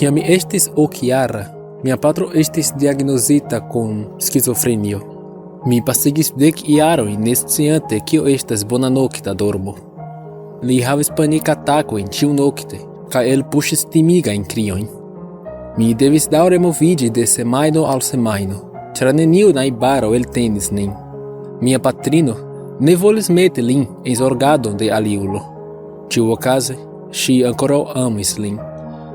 Kiam mi estis okjara, mia patro estis diagnosita kun skizofrenio. Mi pasigis 10 jarojn nesciante kio estas bona nokta dormo. Li havis panikatakojn ĉiunokte kaj elpuŝis timigajn kriojn. Mi devis daŭre moviĝi de semajno al semajno, ĉar neniu najbaro eltenis nin. Mia patrino ne volis meti lin en zorgadon de aliulo. Ĉiuokaze, ŝi ankoraŭ amis lin.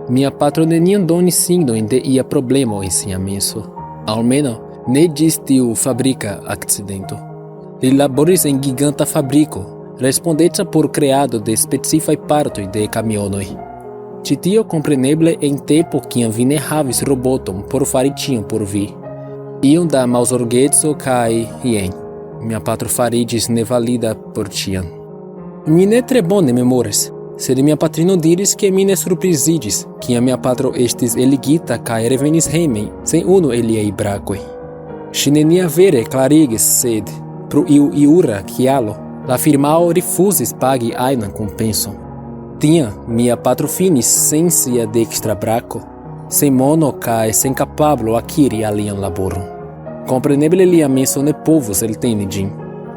Mia patro neniam donis signojn de ia problemo en sia menso, almenaŭ ne ĝis tiu fabrika akcidento. Li laboris en giganta fabriko, respondeca por kreado de specifaj partoj de kamionoj. Ĉi tio kompreneble en tempo kiam vi ne havis roboton por fari ĉion por vi. Iom da malzorgeco kaj jen, mia patro fariĝis nevalida por ĉiam. Mi ne tre bone memoras, sed mia patrino diris ke mi ne surpriziĝis, kiam mia patro estis eligita kaj revenis hejmen sen unu el liaj brakoj. Ŝi nenia vere klarigis, sed pro iura kialo la firmao rifuzis pagi ajnan kompenson. Tiam mia patro finis sen sia dekstra brako, sen mono kaj sen kapablo akiri alian laboron. Kompreneble lia menso ne povus elteni ĝin.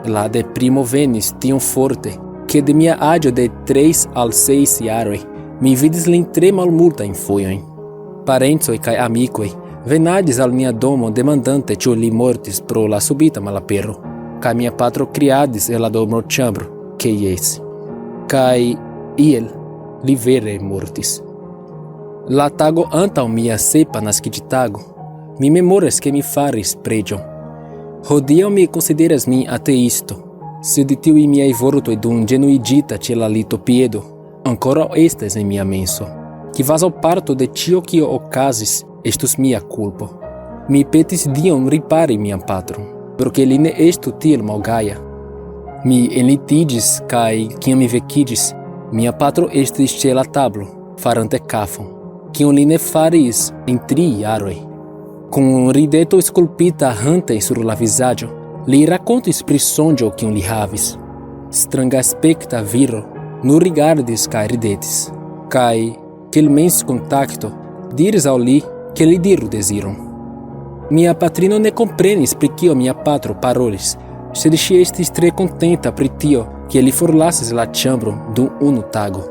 La deprimo venis tiom forte, ke de mia aĝo de 3 al 6 jaroj mi vidis lin tre malmultajn fojojn. Parencoj kaj amikoj venadis al nia domo demandante ĉu li mortis pro la subita malapero, kaj mia patro kriadis el la dormoĉambro ke jes. Kaj iel li vere mortis. La tago antaŭ mia 7. naskiĝtago, mi memoras ke mi faris preĝon. Hodiaŭ mi konsideras min ateisto, sed tiuj miaj vortoj dum ĝenuiĝita ĉe la litopiedo ankoraŭ estas en mia menso. Kvazaŭ parto de ĉio kio okazis estus mia kulpo. Mi petis Dion ripari mian patron, por ke li ne estu tiel malgaja. Mi enlitiĝis kaj kiam mi vekiĝis, mia patro estis ĉe la tablo, farante kafon, kiun li ne faris en 3 jaroj. Kun rideto skulpita hante sur la vizaĝo, li rakontis pri sonĝo kiun li havis. Strangaspekta viro nur rigardis kaj ridetis, kaj kiel menskontakto diris al li ke li diru deziron. Mia patrino ne komprenis pri kio mia patro parolis, sed ŝi estis tre kontenta pri tio, ke li forlasis la ĉambron dum unu tago.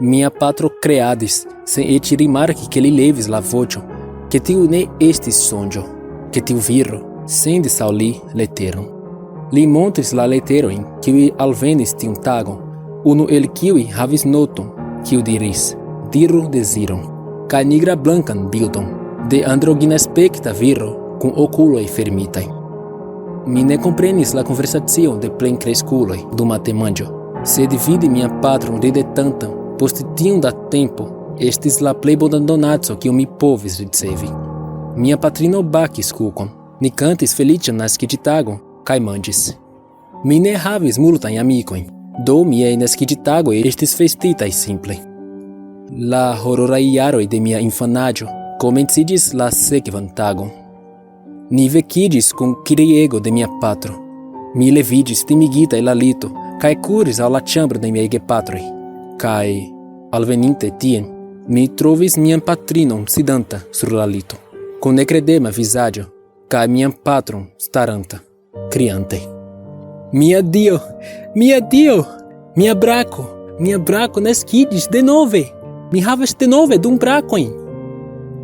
Mia patro kreadis, sen eĉ rimarki ke li levis la voĉon, ke tiu ne estis sonĝo, ke tiu viro sendis al li leteron. Li montris la leterojn, kiuj alvenis tiun tagon, unu el kiuj havis noton, kiu diris, diru deziron, kaj nigra-blankan bildon de androginaspekta viro kun okuloj fermitaj. Mi ne komprenis la konversacion de plenkreskuloj dum matenmanĝo, sed vidi mian patron ridetantan post tiom da tempo estis la plej bona donaco kiun mi povis ricevi. Mia patrino bakis kukon, ni kantis feliĉan naskiĝtagon kaj manĝis. Mi ne havis multajn amikojn, do miaj naskiĝtagoj estis festitaj simple. La hororaj jaroj de mia infanaĝo komenciĝis la sekvan tagon. Ni vekiĝis kun kriego de mia patro. Mi leviĝis timigita el la lito kaj kuris al la ĉambro de miaj gepatroj. Kaj, alveninte tien, mi trovis mian patrinon sidanta sur la lito, kun nekredema vizaĝo, kaj mian patron staranta, kriante. Mia Dio! Mia Dio! Mia brako naskiĝis denove! Mi havas denove du brakojn!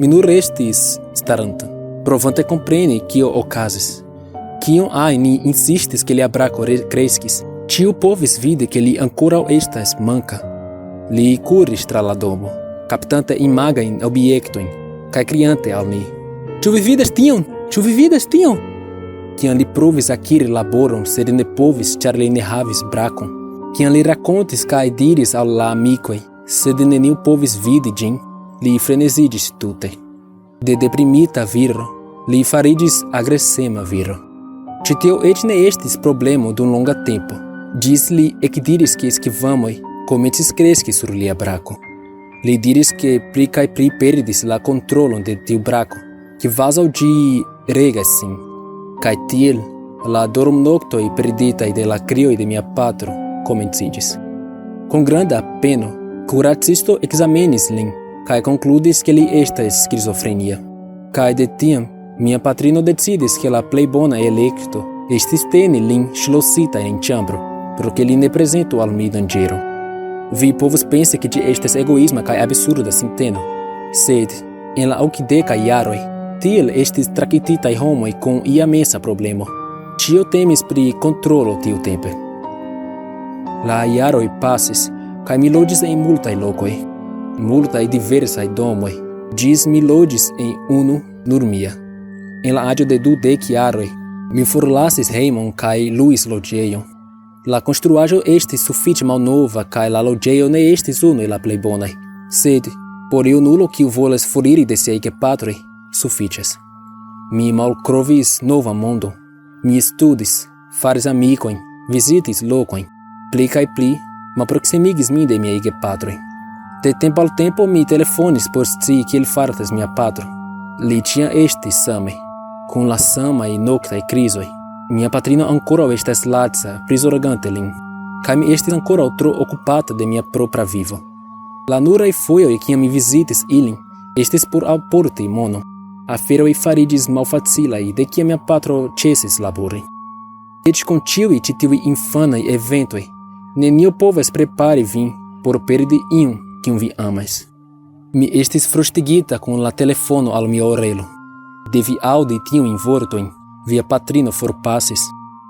Mi nur restis staranta, provante kompreni kio okazis. Kiom ajn ni insistis ke lia brako kreskis, ĉiu povis vidi ke li ankoraŭ estas manka. Li kuris tra la domo, kaptante imagajn objektojn kaj kriante al ni. Ĉu vi vidas tion? Ĉu vi vidas tion? Kiam li provis akiri laboron, sed ne povis, ĉar li ne havis brakon. Kiam li rakontis kaj diris al la amikoj, sed neniu povis vidi ĝin, li freneziĝis tute. De deprimita viro, li fariĝis agresema viro. Ĉi tio eĉ ne estis problemo dum longa tempo, ĝis li ekdiris ke skivamoj komencis kreski sur lia brako. Li diris ke pli kaj pli perdis la kontrolon de tiu brako, kvazaŭ ĝi regas sin. Kaj tiel la dormnoktoj perditaj de la krioj de mia patro komenciĝis. Kun granda peno, kuracisto ekzamenis lin Kai concludes que li estas esquizofrenia. Kai de tiam, mia patrino decides que la plej bona elekto estis teni lin ŝlosita en ĉambro, pro ke li ne prezentu al mi danĝero. Vi povus pensi ke ĝi estas egoisma kaj absurda sinteno, sed en la okdekaj jaroj tiel estis traktitaj homoj kun iamensa problemo. Ĉio temis pri kontrolo tiutempe. La jaroj pasis, kaj mi loĝis en multaj lokoj, multaj diversaj domoj, ĝis mi loĝis en unu nur mia. En la aĝo de 20 jaroj, mi forlasis hejmon kaj luis loĝejon. La konstruaĵo estis sufiĉe malnova kaj la loĝejo ne estis unu el la plej bonaj, sed por junulo kiu volas foriri de siaj gepatroj sufiĉas. Mi malkovris novan mondon. Mi studis, faris amikojn, vizitis lokojn. Pli kaj pli malproksimigis min de miaj gepatroj. De tempo al tempo mi telefonis por scii kiel fartas mia patro. Li ĉiam estis same, kun la samaj noktaj krizoj. Mia patrino ankoraŭ estas laca, prizorgante lin, kaj mi estis ankoraŭ tro okupata de mia propra vivo. La nuraj fojoj kiam mi vizitis ilin estis por alporti monon. Aferoj fariĝis malfacilaj de kiam mia patro ĉesis labori. Eĉ kun ĉiuj ĉi tiuj infanaj eventoj, nenio povas prepari vin por perdi iun kiun vi amas. Mi estis frostigita kun la telefono al mia orelo. De vi aŭdi tiujn vortojn, via patrino forpasis,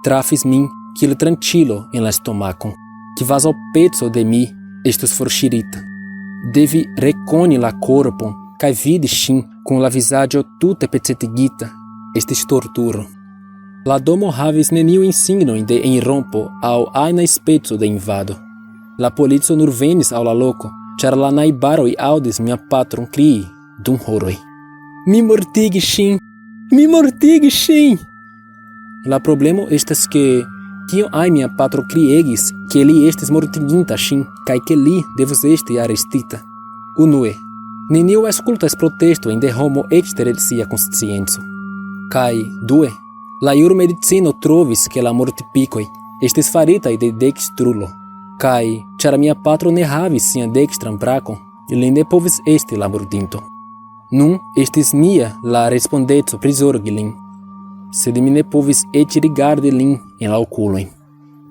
trafis min kiel tranĉilo en la stomakon, kvazaŭ peco de mi estus forŝirita. Devi rekoni la korpon kaj vidi ŝin kun la vizaĝo tute pecetigita estis torturo. La domo havis neniujn signojn de enrompo aŭ ajna speco de invado. La polico nur venis al la loko, ĉar la najbaroj aŭdis mia patron krii dum horoj. Mi mortigis ŝin! Mi mortigis ŝin! La problemo estas ke kio ajn mia patro kriegis, ke li estis mortiginta ŝin kaj ke li devus esti arestita. Unue, neniu aŭskultas protestojn de homo ekster sia konscienco. Kaj due, la jurmedicino trovis ke la mortipikoj estis faritaj de dekstrulo, kaj ĉar mia patro ne havis sian dekstran brakon, li ne povis esti la murdinto. Nun estis mia la respondeco prizorgi lin, sed mi ne povis eĉ rigardi lin en la okulojn.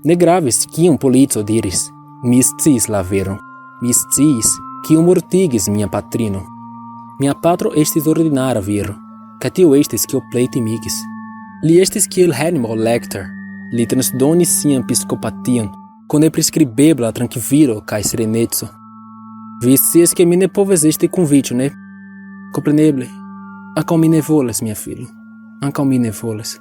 Ne gravis kion polico diris, mi sciis la veron. Mi sciis kiu mortigis mia patrino. Mia patro estis ordinara viro, kaj tio estis kio plej timigis. Li estis kiel Hannibal Lecter. Li transdonis sian psikopation kun nepriskribebla trankvilo kaj sereneco. Vi scias ke mi ne povas esti kun vi, ĉu ne? Kompreneble. Ankaŭ mi ne volas, mia filo. Ankaŭ mi ne volas.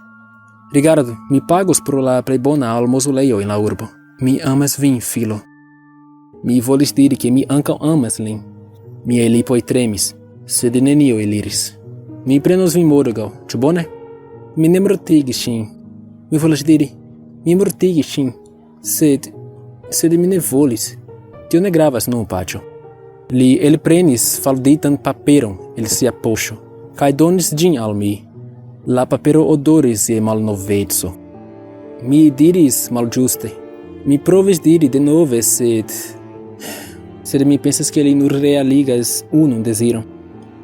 Rigardu, mi pagos pro la plej bona almozulejo en la urbo. Mi amas vin, filo. Mi volis diri ke mi ankaŭ amas lin. Miaj lipoj tremis, sed nenio eliris. Mi prenos vin morgaŭ, ĉu bone? Mi ne mortigis ŝin. Mi volas diri, mi mortigis ŝin, sed mi ne volis. Tio ne gravas nun, paĉjo. Li elprenis falditan paperon el sia poŝo kaj donis ĝin al mi. La papero odoris je malnoveco. Mi diris malĝuste. Mi provis diri denove, sed mi pensas ke li nur realigas unun deziron.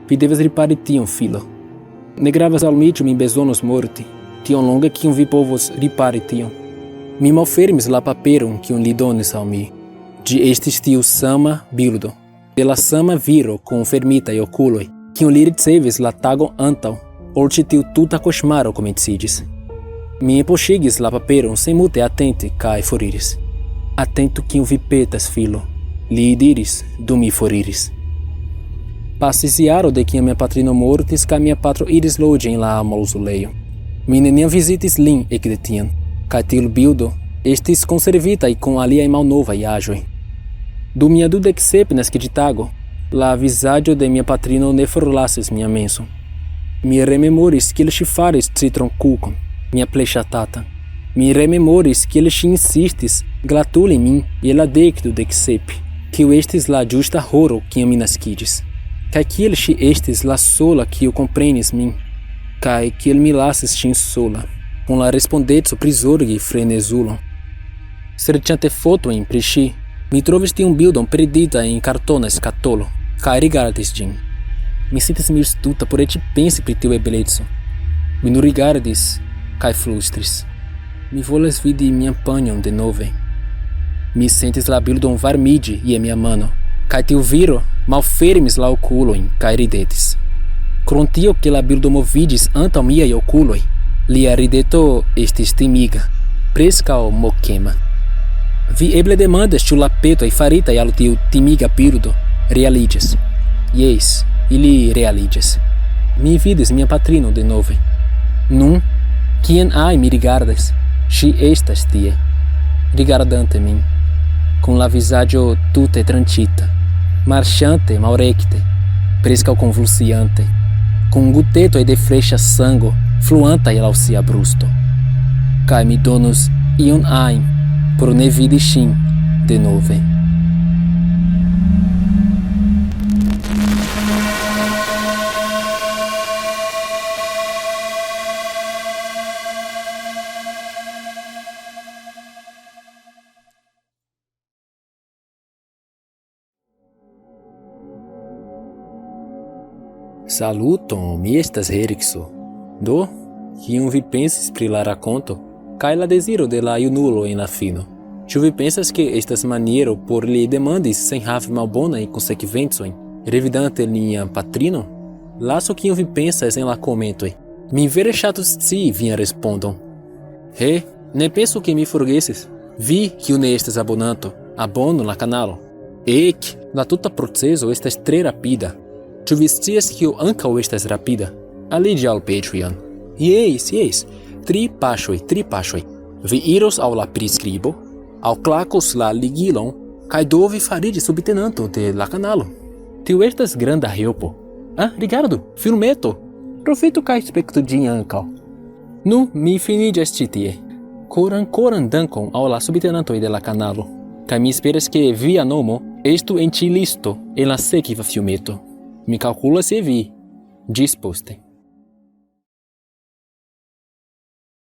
Vi devas ripari tion, filo. Ne gravas al mi ĉu mi bezonos morti, tiom longe kiom vi povos ripari tion. Mi malfermis la paperon kiun li donis al mi. Ĝi estis tiu sama bildo de la sama viro kun fermitaj okuloj, kiun li ricevis la tagon antaŭ, ol ĉi tiu tuta koŝmaro komenciĝis. Mi enpoŝigis la paperon sen multe atenti kaj foriris. Atentu kiun vi petas, filo, li diris dum mi foriris. Pasis jaro de kiam mia patrino mortis kaj mia patro iris loĝi en la maŭzolejo. Mi neniam vizitis lin ekde tiam, kaj tiu bildo estis konservitaj kun aliaj malnovaj aĵoj. Dum mia 27 naskiĝtago, la vizaĝo de mia patrino ne forlasis mia menson. Mi rememoris kiel ŝi faris citronkukon, mia plej ŝatatan. Mi rememoris kiel ŝi insistis gratuli min je la 27, kiu estis la ĝusta horo kiam mi naskiĝis, kaj kiel ŝi estis la sola kiu komprenis min, kaj kiel mi lasis ŝin sola, kun la respondeco prizorgi frenezulon. Serĉante fotojn pri ŝi, mi trovis tiun bildon perdita en kartona skatolo, Kai rigardes Jim. Mi sintes mi stuta por eti pensi pri tiu ebeleco. Mi nu rigardis, kai flustris. Mi volas vidi mian panjon de nove. Mi sentis la bildon varmigi je mia mano, kai tiu viro malfermis la okulojn kai ridetis. Krom tio ke la bildo moviĝis antaŭ miaj okuloj, lia rideto estis timiga, preskaŭ mokema. Vi eble demandas ĉu la petoj faritaj al tiu timiga birdo realiĝas. Jes, ili realiĝas. Mi vidis mia patrino denove. Nun, kien mi rigardas, ŝi estas tie, rigardante min, kun la vizaĝo tute tranĉita, marŝante malrekte, preskaŭ konvulsiante, kun gutetoj de freŝa sango fluantaj laŭ sia brusto. Kaj mi donus ion ajn por ne vidi ŝin denove. Saluton, mi estas Erikso. Do, kion vi pensis pri la rakonto, kaj la deziro de la junulo en la fino? Ĉu vi pensas ke estas maniero por li demandis sen havi malbonajn konsekvencojn, revidante lian patrinon? Lasu kion vi pensas en la komentoj. Mi vere ŝatus scii vian respondon. He, ne pensu ke mi forgesis. Vi, kiu ne estas abonanto, abonu la kanalo. Ek, la tuta procezo estas tre rapida. Ĉu vi scias kio ankaŭ estas rapida? Aliĝi al Patreon. Jes, 3 paŝoj. Vi iros al la priskribo, alklakos la ligilon, kaj do vi fariĝis subtenanto de la kanalo. Tio estas granda helpo. Rigardu, filmeto! Profitu kaj spektu ĝin ankaŭ. Nu, mi finiĝas ĉi tie. Koran dankon al la subtenantoj de la kanalo, kaj mi esperas ke via nomo estu en ĉi listo en la sekva filmeto. Mi kalkulas je vi. Ĝis poste.